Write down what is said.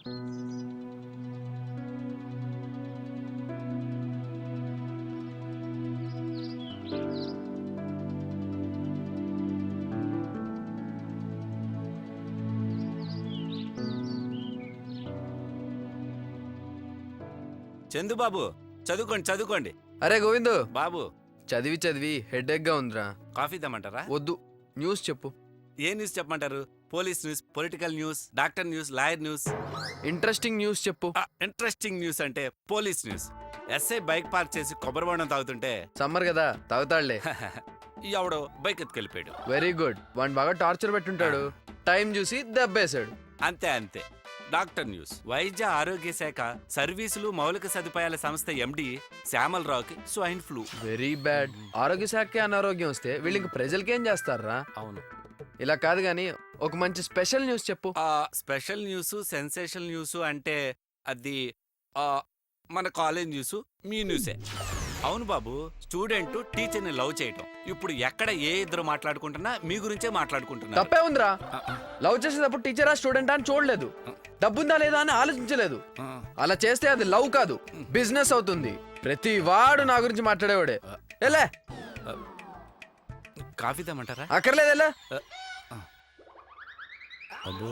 చందుబాబు చదువుకోండి చదువుకోండి. అరే గోవిందు బాబు చదివి చదివి హెడేక్ గా ఉందిరా. కాఫీ తెమ్మంటారా? వద్దు, న్యూస్ చెప్పు. ఏ న్యూస్ చెప్పమంటారు? Police news, political news, doctor news, lawyer news. Interesting news చెప్పు. ఇంట్రెస్టింగ్ న్యూస్ అంటే police news. SI bike park చేసి కొబ్బరి బొండం తాగుతుంటే సమ్మర్ కదా తాగుతాడులే. ఎవడో బైక్ ఎత్తుకెళ్ళిపోయాడు. Very good. వాడిని బాగా టార్చర్ పెట్టుంటాడు. టైం చూసి దెబ్బేశాడు. అంతే అంతే. Doctor news. వైద్య ఆరోగ్య శాఖ సర్వీసులు మౌలిక సదుపాయాల సంస్థ ఎండి శ్యామలరావుకి స్వైన్ ఫ్లూ. Very bad. ఆరోగ్య శాఖకి అనారోగ్యం వస్తే వీళ్ళకి ప్రజలకి ఏం చేస్తారా? అవును. ఇలా కాదు గాని ఒక మంచి స్పెషల్ న్యూస్ చెప్పు. స్పెషల్ న్యూస్, సెన్సేషనల్ న్యూస్ అంటే అది మన కాలేజ్ న్యూస్, మీ న్యూసే. అవును బాబు, స్టూడెంట్ టీచర్ని లవ్ చేయటం. ఇప్పుడు ఎక్కడ ఏ ఇద్దరు మాట్లాడుకుంటున్నా మీ గురించే మాట్లాడుకుంటున్నా. తప్పే ఉందిరా. లవ్ చేసేటప్పుడు టీచరా స్టూడెంట్ అని చూడలేదు, డబ్బుందా లేదా అని ఆలోచించలేదు. అలా చేస్తే అది లవ్ కాదు, బిజినెస్ అవుతుంది. ప్రతి వాడు నా గురించి మాట్లాడేవాడే. ఎలా కాఫీ తెమ్మంటారా? అక్కర్లేదు ఎలా. అబ్బో